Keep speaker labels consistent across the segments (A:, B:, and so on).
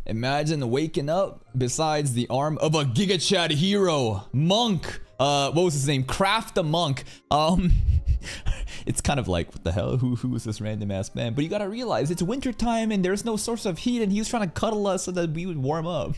A: Imagine waking up besides the arm of a Giga Chad hero. Monk. What was his name? Craft the Monk. It's kind of like, what the hell? Who is this random ass man? But you gotta realize it's winter time and there's no source of heat, and he was trying to cuddle us so that we would warm up.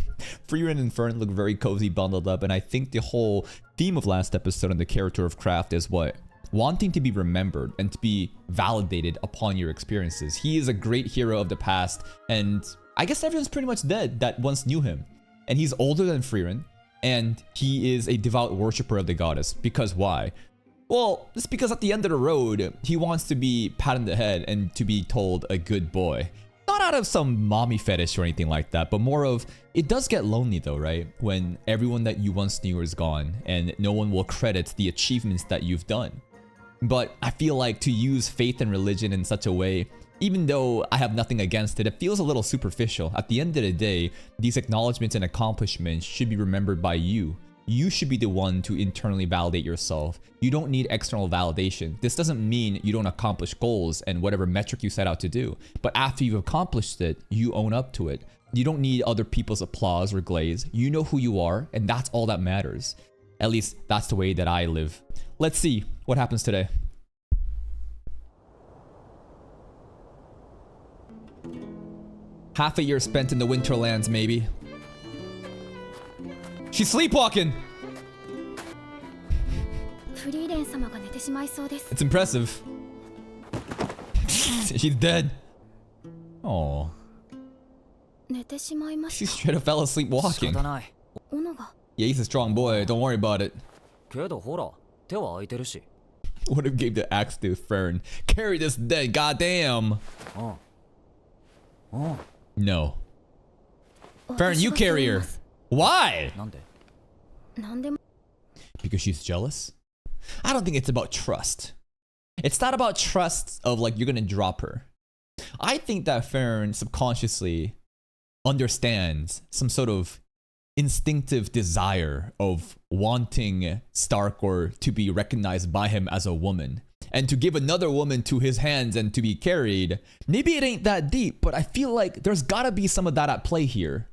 A: Frieren and Fern look very cozy, bundled up, and I think the whole theme of last episode and the character of Craft is what? Wanting to be remembered and to be validated upon your experiences. He is a great hero of the past, and I guess everyone's pretty much dead that once knew him. And he's older than Frieren, and he is a devout worshipper of the goddess. Because why? Well, it's because at the end of the road, he wants to be patted on the head and to be told a good boy. Not out of some mommy fetish or anything like that, but more of, it does get lonely though, right? When everyone that you once knew is gone and no one will credit the achievements that you've done. But I feel like to use faith and religion in such a way, even though I have nothing against it, it feels a little superficial. At the end of the day, these acknowledgements and accomplishments should be remembered by you. You should be the one to internally validate yourself. You don't need external validation. This doesn't mean you don't accomplish goals and whatever metric you set out to do. But after you've accomplished it, you own up to it. You don't need other people's applause or glaze. You know who you are, and that's all that matters. At least that's the way that I live. Let's see what happens today. Half a year spent in the Winterlands, maybe. She's sleepwalking! It's impressive. She's dead. Oh. She straight up fell asleep walking. Yeah, he's a strong boy. Don't worry about it. Would have gave the axe to Fern. Carry this dead, goddamn. No. Fern, you carry her. Why? Because she's jealous? I don't think it's about trust. It's not about trust of like you're gonna drop her. I think that Fern subconsciously understands some sort of instinctive desire of wanting Stark or to be recognized by him as a woman. And to give another woman to his hands and to be carried. Maybe it ain't that deep, but I feel like there's gotta be some of that at play here.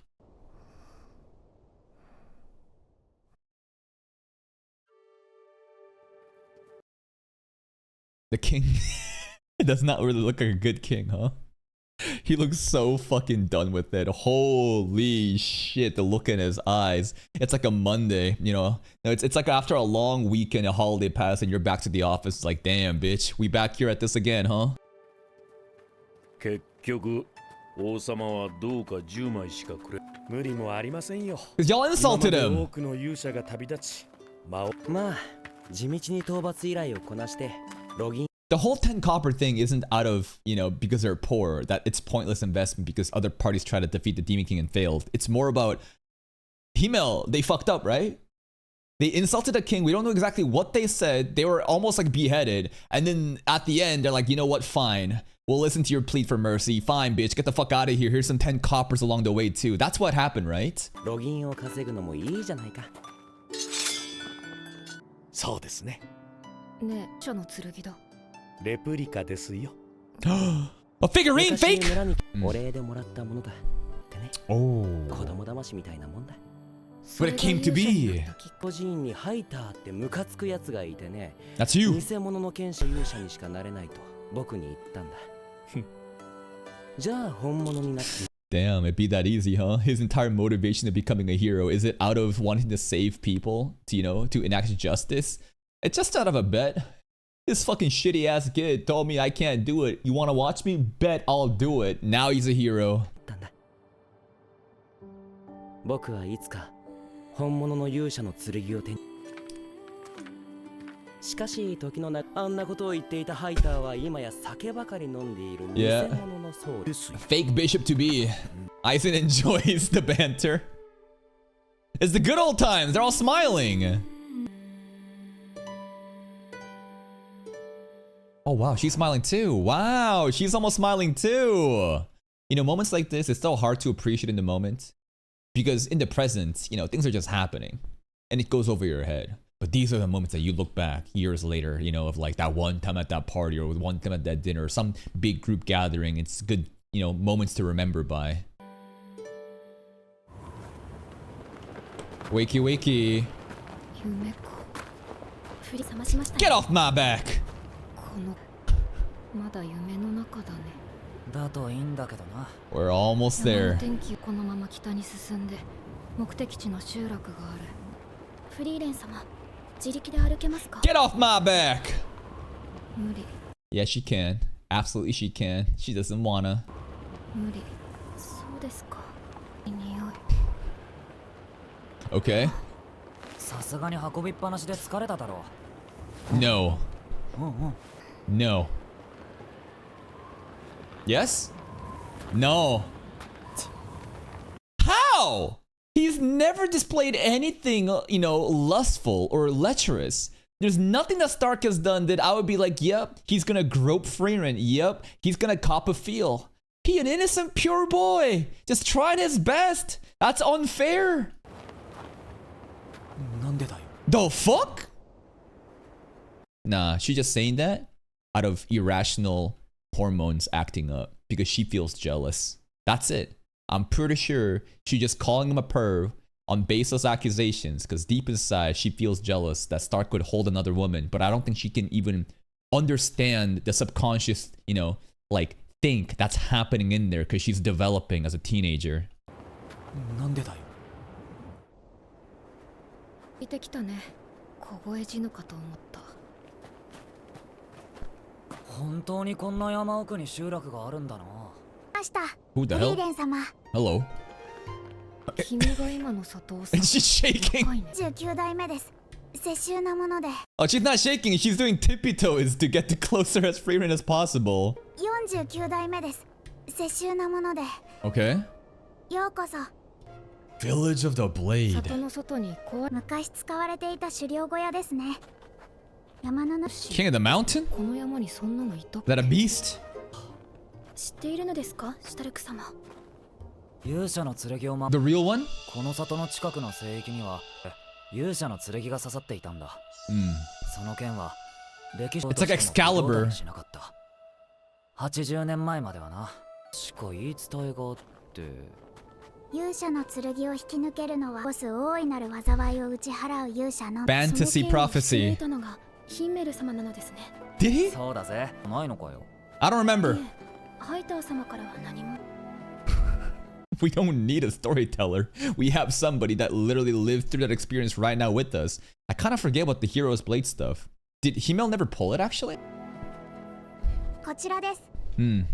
A: The king does not really look like a good king, huh? He looks so fucking done with it. Holy shit, the look in his eyes. It's like a Monday, you know? It's like after a long weekend, a holiday pass, and you're back to the office. It's like, damn, bitch, we back here at this again, huh? Because y'all insulted him. The whole 10 copper thing isn't out of, you know, because they're poor, that it's pointless investment because other parties try to defeat the Demon King and failed. It's more about Himmel, they fucked up, right? They insulted the king. We don't know exactly what they said. They were almost like beheaded. And then at the end, they're like, you know what? Fine. We'll listen to your plea for mercy. Fine, bitch. Get the fuck out of here. Here's some 10 coppers along the way, too. That's what happened, right? A figurine fake? Oh. But it came to be. That's you. Damn, it'd be that easy, huh? His entire motivation of becoming a hero, is it out of wanting to save people, to, you know, to enact justice? It's just out of a bet. This fucking shitty ass kid told me I can't do it. You wanna watch me? Bet I'll do it. Now he's a hero. Yeah. Fake bishop to be. Aizen enjoys the banter. It's the good old times. They're all smiling. Oh wow, she's smiling too. Wow, she's almost smiling too. You know, moments like this, it's so hard to appreciate in the moment. Because in the present, you know, things are just happening. And it goes over your head. But these are the moments that you look back years later, you know, of like that one time at that party or one time at that dinner or some big group gathering. It's good, you know, moments to remember by. Wakey wakey.
B: 夢か。振り覚ましましたね。
A: Get off my back.
B: このまだ夢の中だね。
C: だといいんだけどな。
A: We're almost
B: 山の
A: there.
B: 天気このまま北に進んで目的地の集落がある。フリーレン様、自力で歩けますか？
A: Get off my back.
B: 無理
A: Yeah, she can. Absolutely she can. She doesn't wanna.
B: 無理。そうですか。匂い。
A: Okay.
C: さすがに運びっぱなしで疲れただろ
A: No.
C: う。うんうん。
A: No. Yes? No. How? He's never displayed anything, you know, lustful or lecherous. There's nothing that Stark has done that I would be like, yep, he's gonna grope Frieren. Yep, he's gonna cop a feel. He an innocent, pure boy. Just trying his best. That's unfair.
C: なんでだよ。
A: The fuck? Nah, she's just saying that out of irrational hormones acting up because she feels jealous. That's it. I'm pretty sure she's just calling him a perv on baseless accusations because deep inside she feels jealous that Stark could hold another woman. But I don't think she can even understand the subconscious, you know, like think that's happening in there because she's developing as a teenager.
C: なんでだよ。
B: いてきたね。凍え死ぬかと思った。
C: 本当にこんな山奥に集落があるんだな。
D: ました。
A: Who the
D: フリー
A: hell?
D: レン様、
A: Hello.
B: 君が今の里を
A: And she's shaking.
B: 高いね。
D: 19代目です。世襲なもので
A: Oh, she's not shaking. She's doing tippy toes to get to closer as Frieren as possible.
D: 49代目です。世襲なもので
A: Okay.
D: ようこそ。
A: Village of the Blade.
B: 里の外に怖い。
D: 昔使われていた狩猟小屋ですね。山の主、
A: King of the Mountain?
B: この山にそんなのいたっ
A: Is
B: け？
A: that a beast?
B: 知っているのですか、シュタルク様？
C: 勇者の剣を
A: The real one?
C: この里の近くの聖域には勇者の剣が刺さっていたんだ。
A: Hmm.
C: その剣は歴史
A: It's like Excalibur.
C: しなかった。80年前まではな。しか言い伝えがあって。
D: 勇者の剣を引き抜けるのはボス大いなる災いを打ち払う勇者の
A: Fantasy
B: その剣を引き抜
A: prophecy.
B: いたのがヒンメル様なのですね。
A: Did he?
C: そうだぜ。ないのかよ。
A: I don't remember.
B: いえ、ハイター様からは何も。
A: We don't need a storyteller. We have somebody that literally lived through that experience right now with us. I kind of forget about the Hero's Blade stuff. Did Himmel never pull it actually?
D: こちらです。
A: Hmm.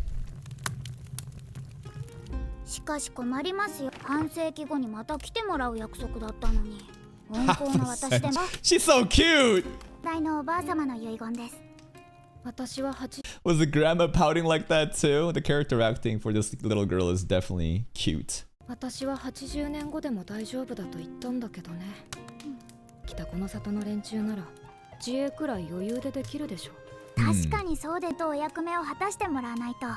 D: しかし困りますよ。半世紀後にまた来てもらう約束だったのに。温
A: Half
D: 厚な
A: a
D: 私で
A: cent.
D: も
A: She's so cute!
D: 大のおばあ様の遺言です。
B: 私は8
A: Was the grandma pouting like that too? The character acting for this little girl is definitely cute.
B: 私は80年後でも大丈夫だと言ったんだけどね。北この里の連中なら自衛くらい余裕でできるでしょ。
D: 確かにそうでとお役目を果たしてもらわないと。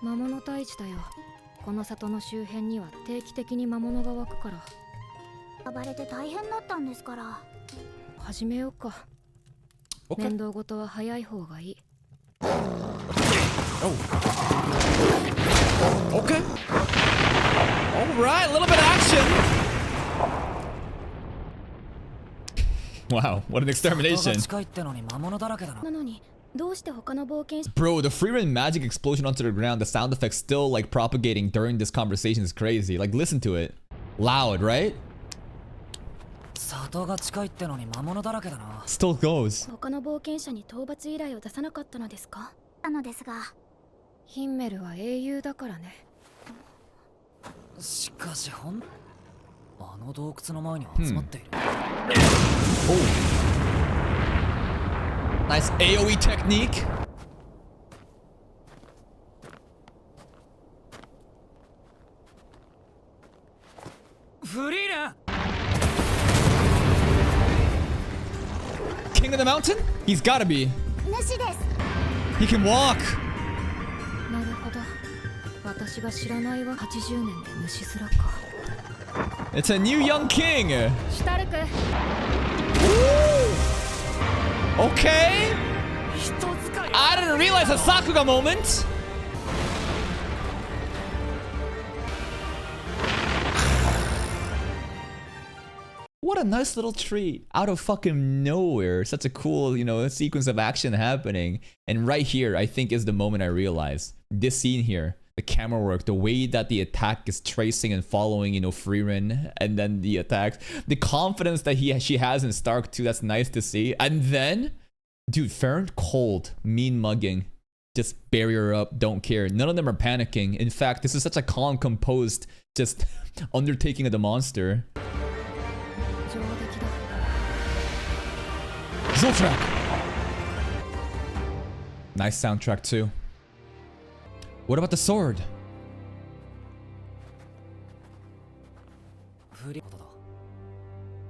B: 魔物退治だよ。この里の周辺には定期的に魔物が湧くから。
D: 暴れて大変だったんですから。
B: 始めようか。
A: Okay.
B: 面倒事は早い方がいい。
A: Oh. Okay. Alright, a little bit of action. Wow, what an
C: 里が
A: extermination.
C: 近いってのに魔物だらけだな。
B: なのにどうして他の冒険者
A: Bro, the Frieren magic explosion onto the ground, the sound effects still like propagating during this conversation is crazy. Like listen to it. Loud, right?
C: 里が近いってのに魔物だらけだな。
A: Still goes.
B: 他の冒険者に討伐依頼を出さなかったのですか？
D: なのですが、
B: ヒンメルは英雄だからね。
C: しかしあの洞窟の前に集まっている。
A: Oh. Nice AoE technique.
C: フリーレン
A: King of the mountain? He's gotta be.
D: 主です。
A: He can walk.
B: なるほど。私が知らないは80年で主すらか。
A: It's a new young king.
B: シュタルク。
A: Okay. I didn't realize a Sakuga moment. what a nice little treat out of fucking nowhere. Such a cool, you know, sequence of action happening. And right here, I think is the moment I realized this scene here, the camera work, the way that the attack is tracing and following, you know, Frieren, and then the attacks, the confidence that she has in Stark too. That's nice to see. And then, dude, Frieren cold, mean mugging. Just barrier up, don't care. None of them are panicking. In fact, this is such a calm, composed, just undertaking of the monster. Zoltrak! Nice soundtrack too. What about the sword?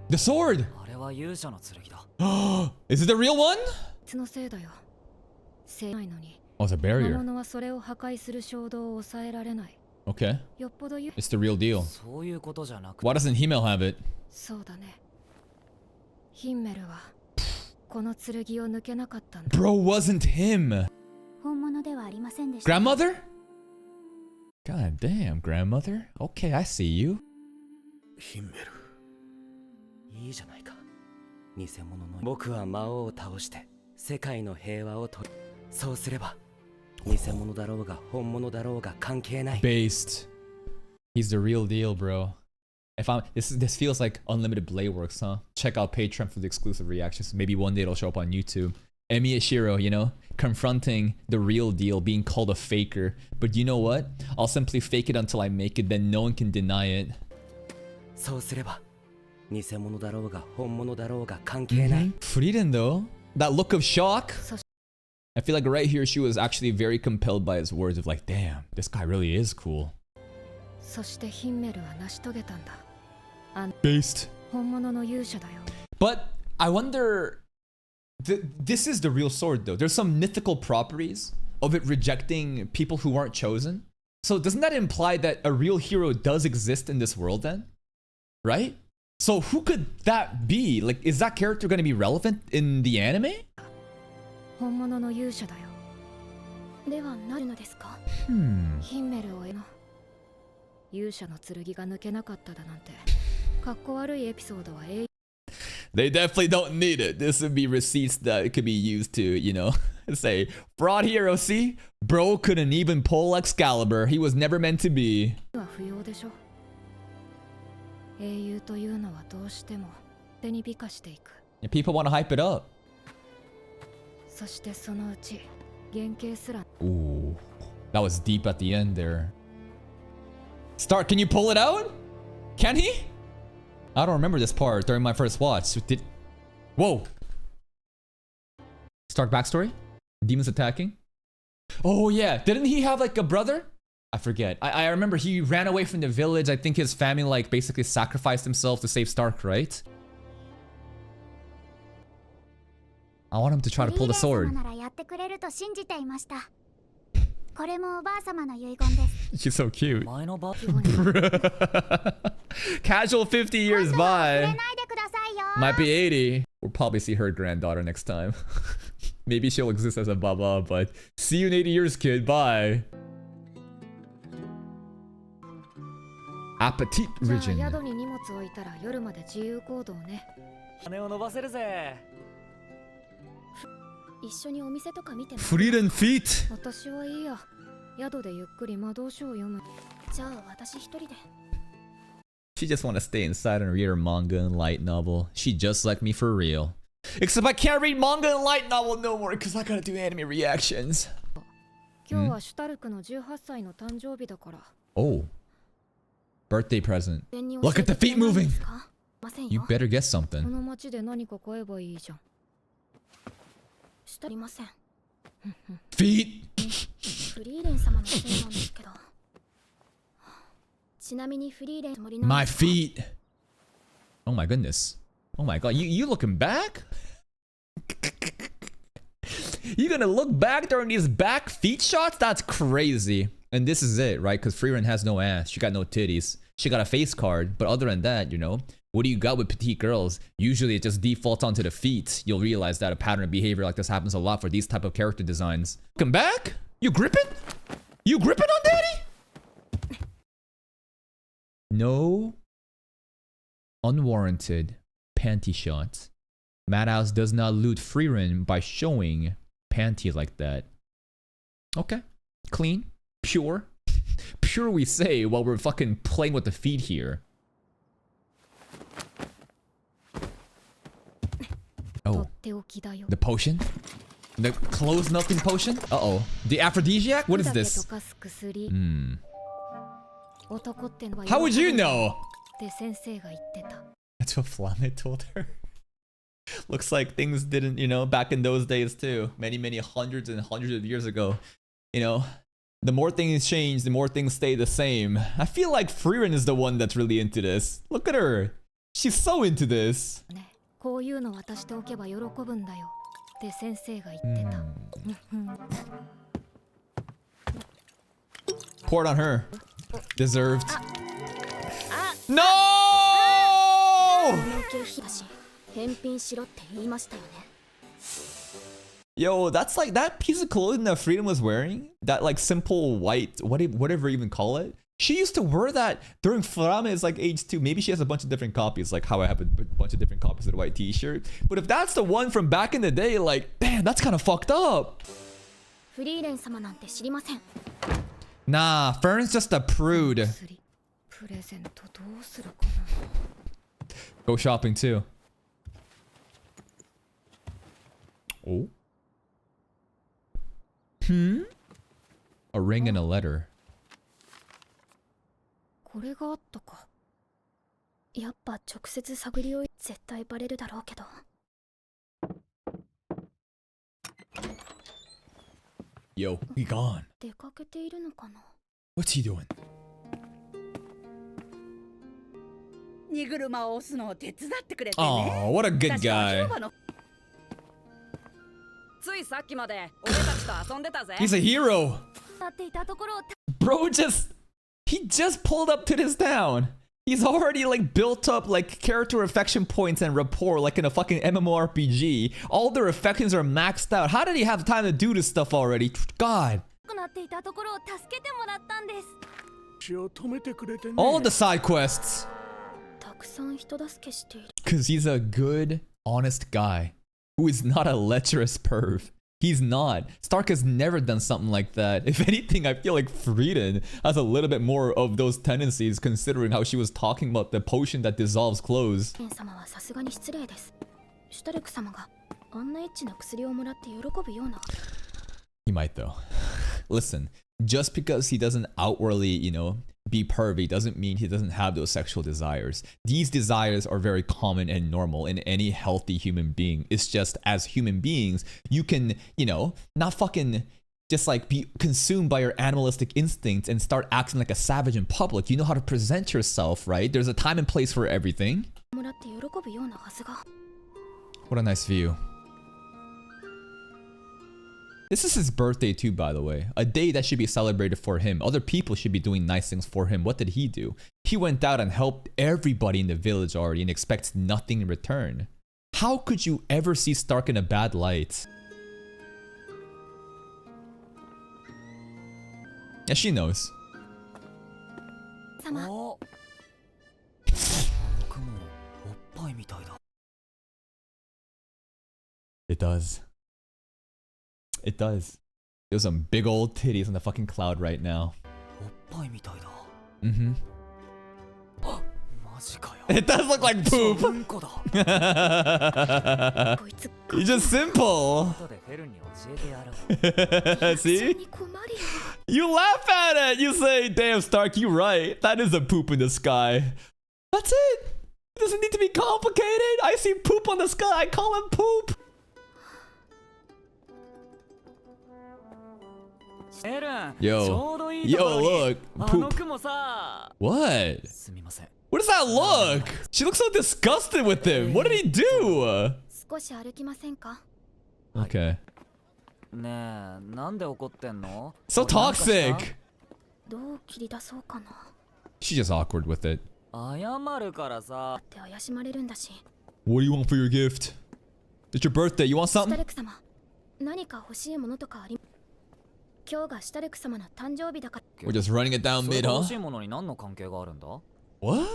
A: The sword! Is it the real one? Oh, it's a barrier. Okay. It's the real deal. Why doesn't Himmel have it? Bro, wasn't him. Grandmother? God damn, grandmother. Okay, I see you.
E: いいじゃないか。偽物の僕は魔王を倒して世界の平和を取り、そうすれば偽物だろうが本物だろうが関係ない。
A: Based. He's the real deal, bro. If I'm this feels like unlimited blade works, huh? Check out Patreon for the exclusive reactions. Maybe one day it'll show up on YouTube. Emi Ishiro, you know, confronting the real deal, being called a faker. But you know what? I'll simply fake it until I make it, then no one can deny it.
E: そうすれば偽物だろうが本物だろうが関係ない。
A: Frieren though, that look of shock. I feel like right here she was actually very compelled by his words of like, damn, this guy really is cool. Based. But I wonder, this is the real sword though. There's some mythical properties of it rejecting people who weren't chosen. So doesn't that imply that a real hero does exist in this world then? Right? So who could that be? Like, is that character going to be relevant in the anime? They definitely don't need it. This would be receipts that could be used to, you know, say, fraud hero, see? Bro couldn't even pull Excalibur. He was never meant to be. And people want to hype it up. Ooh, that was deep at the end there. Stark, can you pull it out? Can he? I don't remember this part during my first watch. Whoa. Stark backstory? Demons attacking? Oh yeah, didn't he have like a brother? I forget. I remember he ran away from the village. I think his family like basically sacrificed himself to save Stark, right? I want him to try to pull the sword. She's so cute. Casual 50 years by. Might be 80. We'll probably see her granddaughter next time. Maybe she'll exist as a baba, but see you in 80 years, kid. Bye. Appetit region. Frieren feet. She just want to stay inside and read her manga and light novel. She just like me for real. Except I can't read manga and light novel no more because I gotta do anime reactions. Oh. Birthday present. Look at the feet moving. You better get something. Feet. My feet. Oh my goodness. Oh my god. You looking back? You gonna look back during these back feet shots? That's crazy. And this is it, right? Because Frieren has no ass. She got no titties. She got a face card. But other than that, you know, what do you got with petite girls? Usually it just defaults onto the feet. You'll realize that a pattern of behavior like this happens a lot for these type of character designs. Come back? You gripping? You gripping on daddy? No unwarranted panty shot. Madhouse does not loot Frieren by showing panty like that. Okay. Clean. Pure. Pure we say while we're fucking playing with the feet here. Oh. The potion? The clothes melting potion? Uh-oh. The aphrodisiac? What is this? How would you know? That's what Flamme told her. Looks like things didn't, you know, back in those days too. Many hundreds and hundreds of years ago. You know, the more things change, the more things stay the same. I feel like Frieren is the one that's really into this. Look at her. She's so into this. Pour it on her. Deserved. No! Yo, that's like that piece of clothing that Frieren was wearing. That like simple white, whatever you even call it. She used to wear that during Flamme's like age 2. Maybe she has a bunch of different copies, like how I have a bunch of different copies of the white t-shirt. But if that's the one from back in the day, like, damn, that's kind of fucked up. Nah, Fern's just a prude. Go shopping too. Oh. A ring and a letter. Yo, he gone. What's he doing? Oh, what a good guy. He's a hero. Bro, he just pulled up to this town. He's already like built up like character affection points and rapport like in a fucking MMORPG. All their affections are maxed out. How did he have time to do this stuff already? God. All the side quests. Cause he's a good, honest guy who is not a lecherous perv. He's not. Stark has never done something like that. If anything, I feel like Frieren has a little bit more of those tendencies considering how she was talking about the potion that dissolves clothes. He might though. Listen, just because he doesn't outwardly, you know, be pervy doesn't mean he doesn't have those sexual desires. These desires are very common and normal in any healthy human being. It's just as human beings, you can, you know, not fucking just like be consumed by your animalistic instincts and start acting like a savage in public. You know how to present yourself, right? There's a time and place for everything. What a nice view. This is his birthday too, by the way. A day that should be celebrated for him. Other people should be doing nice things for him. What did he do? He went out and helped everybody in the village already and expects nothing in return. How could you ever see Stark in a bad light? Yeah, she knows. It does. It does. There's some big old titties on the fucking cloud right now. Mm-hmm. It does look like poop. He's just simple. See? You laugh at it. You say, damn, Stark, you right. That is a poop in the sky. That's it. It doesn't need to be complicated. I see poop on the sky. I call him poop. Yo, look, poop. What? What does that look? She looks so disgusted with him. What did he do? Okay. So toxic. She's just awkward with it. What do you want for your gift? It's your birthday. You want something? We're just running it down mid, huh? What?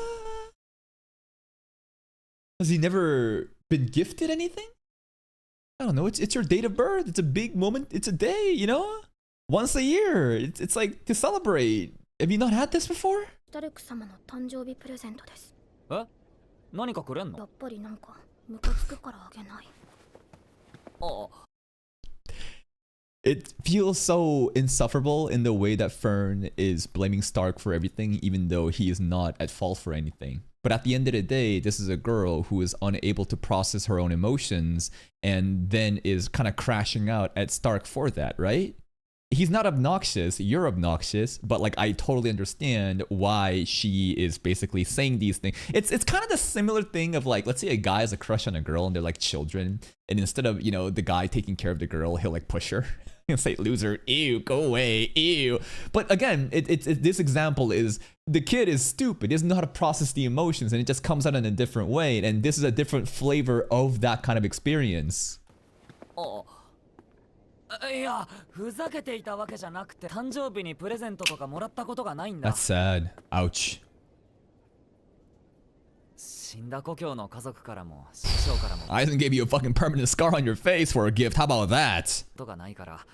A: Has he never been gifted anything? I don't know. It's your date of birth. It's a big moment. It's a day, you know? Once a year. It's like to celebrate. Have you not had this before?
D: ダルク様の誕生日プレゼントです。
C: え、何かくれんの？
D: やっぱりなんかムカつくからあげない。
C: あ、
A: It feels so insufferable in the way that Fern is blaming Stark for everything, even though he is not at fault for anything. But at the end of the day, this is a girl who is unable to process her own emotions and then is kind of crashing out at Stark for that, right? He's not obnoxious, you're obnoxious, but like I totally understand why she is basically saying these things. It's kind of the similar thing of like, let's say a guy has a crush on a girl and they're like children, and instead of, you know, the guy taking care of the girl, he'll like push her. He'll say, loser, ew, go away, ew. But again, this example is the kid is stupid, he doesn't know how to process the emotions, and it just comes out in a different way, and this is a different flavor of that kind of experience.
C: いや、ふざけていたわけじゃなくて、誕生日にプレゼントとかもらったことがないんだ。
A: That's sad. Ouch.
C: 死んだ故郷の家族からも師匠からも
A: I didn't give you a fucking permanent scar on your face for a gift. How about that?
C: ことがないから、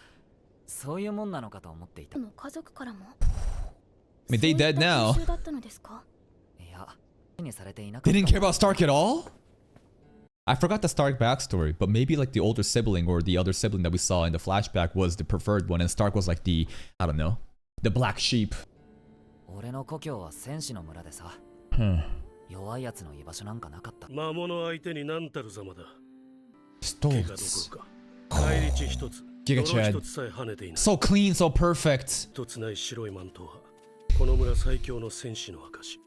C: そういうもんなのかと思っていた。
D: の家族からも。
A: I mean, they dead now.
D: そういった風習だったのですか？
C: いや、にされていなか
A: They
C: った。
A: didn't care about Stark at all? I forgot the Stark backstory, but maybe like the older sibling or the other sibling that we saw in the flashback was the preferred one, and Stark was like the, I don't know, the black sheep.
C: 俺の故郷は戦士の村でさ。弱いやつの居場所なんかなかった。
F: 魔物相手に何たるざまだ。
A: Stoltz.
F: 返り血一つ、
A: Giga
F: 泥
A: Chad.
F: 一つさえ跳ねていない。
A: So clean, so perfect.
F: 一つない白いマントはこの村最強の戦士の証。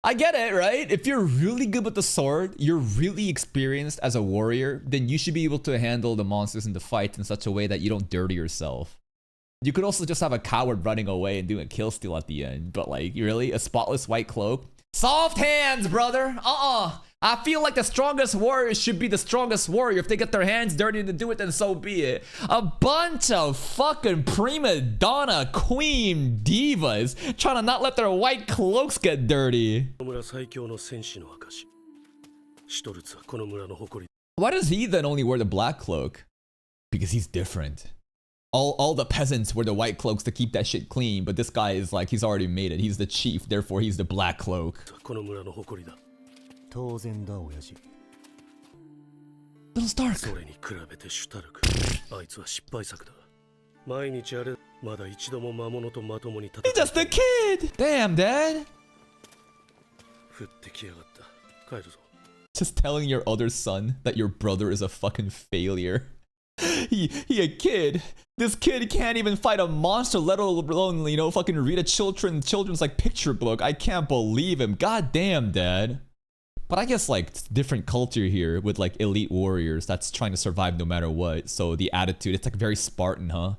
A: I get it, right? If you're really good with the sword, you're really experienced as a warrior, then you should be able to handle the monsters in the fight in such a way that you don't dirty yourself. You could also just have a coward running away and doing a kill steal at the end, but like, really? A spotless white cloak? Soft hands, brother! I feel like the strongest warrior should be the strongest warrior. If they get their hands dirty to do it, then so be it. A bunch of fucking prima donna queen divas trying to not let their white cloaks get dirty.
F: この村最強の戦士の証。シュトルツはこの村の誇り。
A: Why does he then only wear the black cloak? Because he's different. All the peasants wear the white cloaks to keep that shit clean, but this guy is like, he's already made it. He's the chief, therefore he's the black cloak.
F: この村の誇りだ。
G: 当然だ親父。
A: Little Stark.
F: それに比べてシュタルク、あいつは失敗作だ。毎日あれ、まだ一度も魔物とまともに戦
A: He's just a kid! Damn, Dad!
F: 降ってきやがった。帰るぞ。
A: Just telling your other son that your brother is a fucking failure. He a kid. This kid can't even fight a monster, let alone, you know, fucking read a children's like picture book. I can't believe him. God damn, Dad. But I guess like different culture here with like elite warriors that's trying to survive no matter what. So the attitude, it's like very Spartan, huh?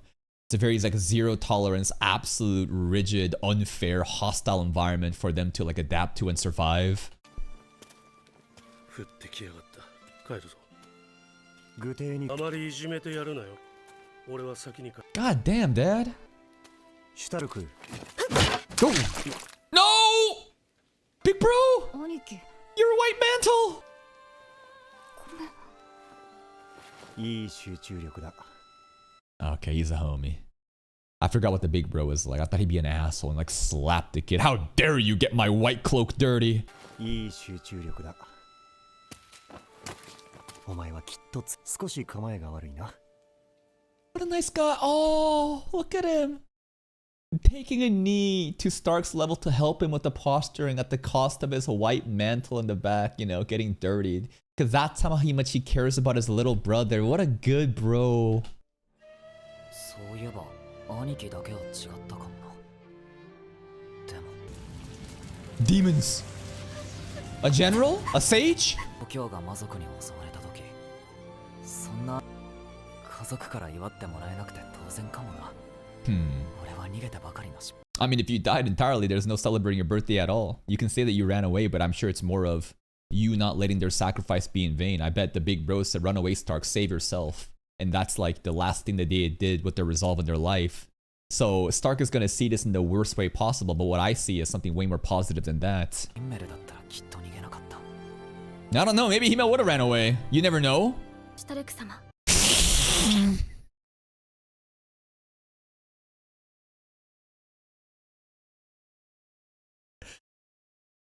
A: It's a very like zero tolerance, absolute rigid, unfair, hostile environment for them to like adapt to and survive.
F: 降ってきやがった。帰るぞ。
G: 具体に
F: あまりいじめてやるなよ。俺は先に帰る。
A: God damn, Dad.
G: シュタルク。
A: Go. No! Big bro!
D: 兄貴。
A: You're a white mantle!
G: いい集中力だ。
A: Okay, he's a homie. I forgot what the big bro was like. I thought he'd be an asshole and like slap the kid. How dare you get my white cloak dirty?
G: いい集中力だ。お前はきっと少し構えが悪いな。
A: What a nice guy. Oh, look at him. Taking a knee to Stark's level to help him with the posturing at the cost of his white mantle in the back, you know, getting dirtied. Because that's how much he cares about his little brother. What a good bro.
C: そういえば、兄貴だけは違ったかもな。でも、
A: Demons. A general? A sage?
C: 故郷が魔族に襲われた時、そんな家族から祝ってもらえなくて当然かもな。俺は逃げてばかりの失敗。
A: I mean, if you died entirely, there's no celebrating your birthday at all. You can say that you ran away, but I'm sure it's more of you not letting their sacrifice be in vain. I bet the big bros said, run away, Stark, save yourself. And that's like the last thing that they did with their resolve in their life. So Stark is gonna see this in the worst way possible, but what I see is something way more positive than that.
C: ヒンメルだったらきっと逃げなかった。
A: I don't know, maybe Hime would have ran away. You never know.
B: シュタルク様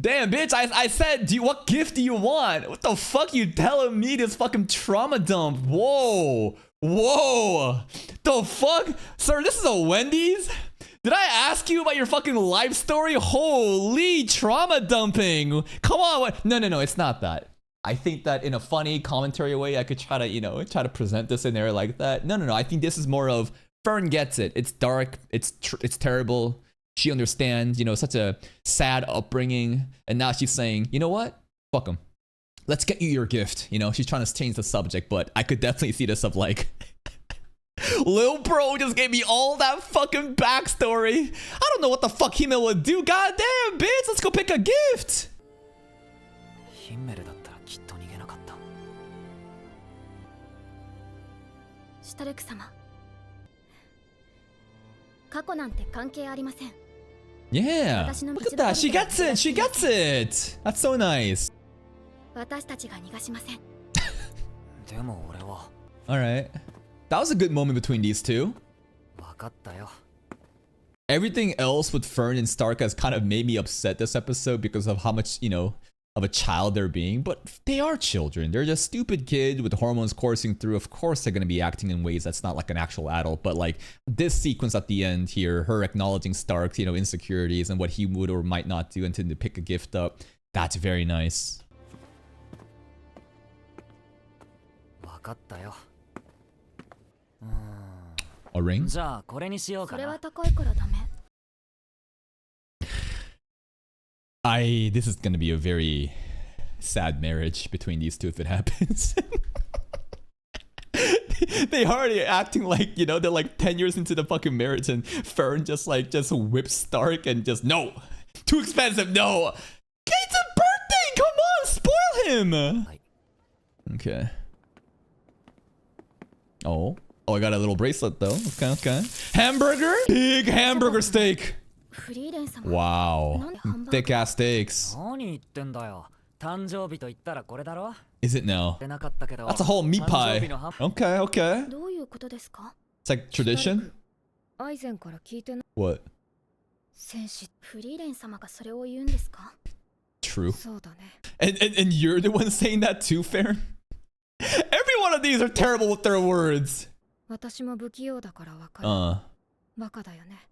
A: Damn, bitch, I said, what gift do you want? What the fuck you telling me this fucking trauma dump? Whoa. Whoa. The fuck? Sir, this is a Wendy's? Did I ask you about your fucking life story? Holy trauma dumping. Come on. What? No, it's not that. I think that in a funny commentary way, I could try to, try to present this in there like that. No. I think this is more of Fern gets it. It's dark. It's terrible. She understands, such a sad upbringing. And now she's saying, you know what? Fuck him. Let's get you your gift. She's trying to change the subject, but I could definitely see this of like, Lil bro just gave me all that fucking backstory. I don't know what the fuck Hime would do. God damn, bitch. Let's go pick a gift.
C: ヒンメルだったらきっと逃げなかった。
B: シュタルク様過去なんて関係ありません。
A: Yeah. Look at that. She gets it. She gets it. That's so nice.
B: 私たちが逃がしません。
C: でも俺は。
A: Alright. That was a good moment between these two.
C: 分かったよ。
A: Everything else with Fern and Stark has kind of made me upset this episode because of how much, of a child they're being. But they are children. They're just stupid kids with hormones coursing through. Of course they're going to be acting in ways that's not like an actual adult. But like this sequence at the end here, her acknowledging Stark's, insecurities and what he would or might not do until to pick a gift up. That's very nice.
C: 分かったよ。
A: A ring?
C: じゃあこれにしようかな。
B: それは高いからダメ。
A: This is gonna be a very sad marriage between these two if it happens. They already acting like, they're like 10 years into the fucking marriage and Fern just whips Stark and just, no! Too expensive, no! It's a birthday! Come on, spoil him! Okay. Oh, I got a little bracelet though. Okay. Hamburger? Big hamburger steak!
B: フリーレン様
A: Wow. Thick ass steaks.
C: 何言ってんだよ。誕生日と言ったらこれだろ。
A: Is it now?
C: 出なかったけど。
A: That's a whole meat
C: 誕生
A: pie.
C: 日のハン
A: Okay.
B: どういうことですか？
A: It's like tradition?
B: アイゼンから聞いてな
A: What?
B: 戦士フリーレン様がそれを言うんですか？
A: True.
B: そうだね。
A: And you're the one saying that too, Farron? Every one of these are terrible with their words.
B: 私も不器用だからわかる。バカだよね。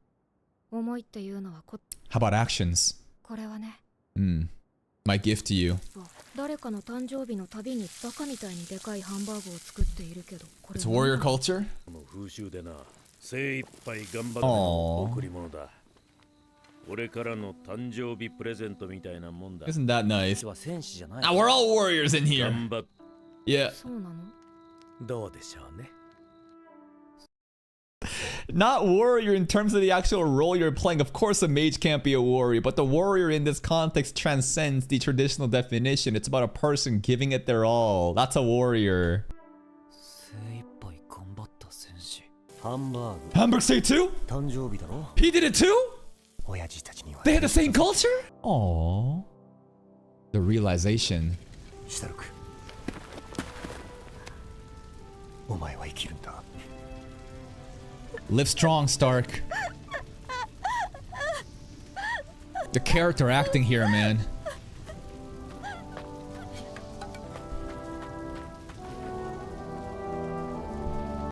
B: 思いっていうのは
A: How about actions?
B: これはね。
A: My gift to you.
B: 誰かの誕生日のたびにバカみたいにでかいハンバーグを作っているけど、これ
A: It's warrior culture?
F: の風習でな、精一杯頑張っての贈り物だ。俺からの誕生日プレゼントみたいなもんだ。
A: Isn't that nice?
C: は戦士じゃない。
A: Ah, we're all warriors in here.
F: 頑張っ
A: Yeah.
B: そうなの？
F: どうでしょうね。
A: Not warrior in terms of the actual role you're playing. Of course, a mage can't be a warrior, but the warrior in this context transcends the traditional definition. It's about a person giving it their all. That's a warrior.
C: 精一杯頑張った戦士。
G: ハンバーグ
A: Hamburg steak too?
G: 誕生日だろ
A: He did it too?
G: 親父たちには
A: They had the same culture? Aww. The realization.
G: シュタルクお前は生きるんだ
A: Live strong, Stark. The character acting here, man.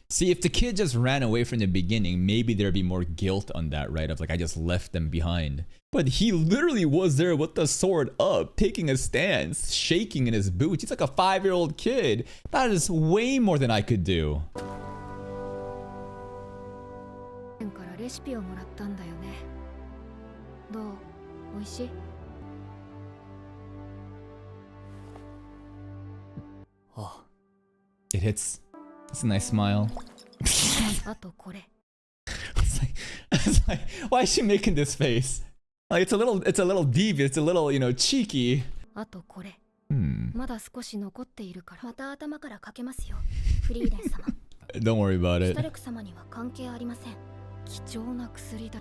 A: See, if the kid just ran away from the beginning, maybe there'd be more guilt on that, right? Of like, I just left them behind. But he literally was there with the sword up, taking a stance, shaking in his boots. He's like a 5-year-old kid. That is way more than I could do.
B: からレシピをもらったんだよね。どう？美味しい？
C: あ、
A: It hits. It's a nice smile.
B: あとこれ。
A: it's like, why is she making this face? Like it's a little devious, it's a little, cheeky.
B: あとこれ。まだ少し残っているから。また頭からかけますよ。フリーレン様。
A: Don't worry about
B: シュ
A: it.
B: タルク様には関係ありません。貴重な薬だ。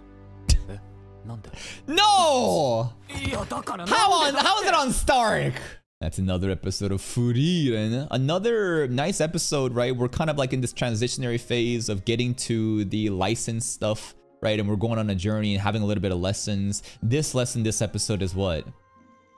C: なんで
A: No!
C: いやだから
A: How is it on Stark? That's another episode of Frieren. Another nice episode, right? We're kind of like in this transitionary phase of getting to the license stuff, right? And we're going on a journey and having a little bit of lessons. This lesson, this episode is what?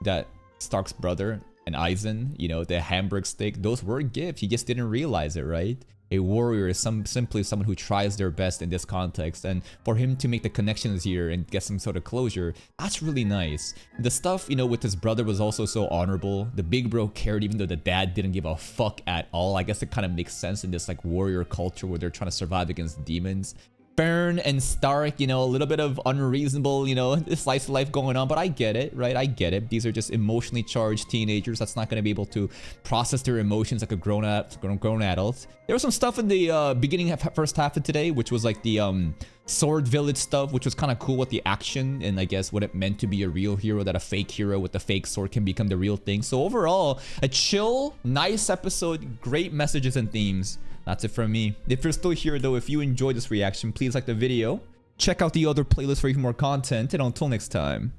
A: That Stark's brother and Aizen, you know, the Hamburg steak, those were gifts. He just didn't realize it, right? A warrior is simply someone who tries their best in this context, and for him to make the connections here and get some sort of closure, that's really nice. The stuff, you know, with his brother was also so honorable. The big bro cared even though the dad didn't give a fuck at all. I guess it kind of makes sense in this like warrior culture where they're trying to survive against demons. Frieren and Stark, you know, a little bit of unreasonable, you know, slice of life going on, but I get it, right? I get it. These are just emotionally charged teenagers that's not going to be able to process their emotions like a grown adult. There was some stuff in the beginning first half of today, which was like the Sword Village stuff, which was kind of cool with the action and I guess what it meant to be a real hero, that a fake hero with the fake sword can become the real thing. So overall, a chill, nice episode, great messages and themes. That's it from me. If you're still here though, if you enjoyed this reaction, please like the video. Check out the other playlist for even more content. And until next time,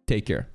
A: take care.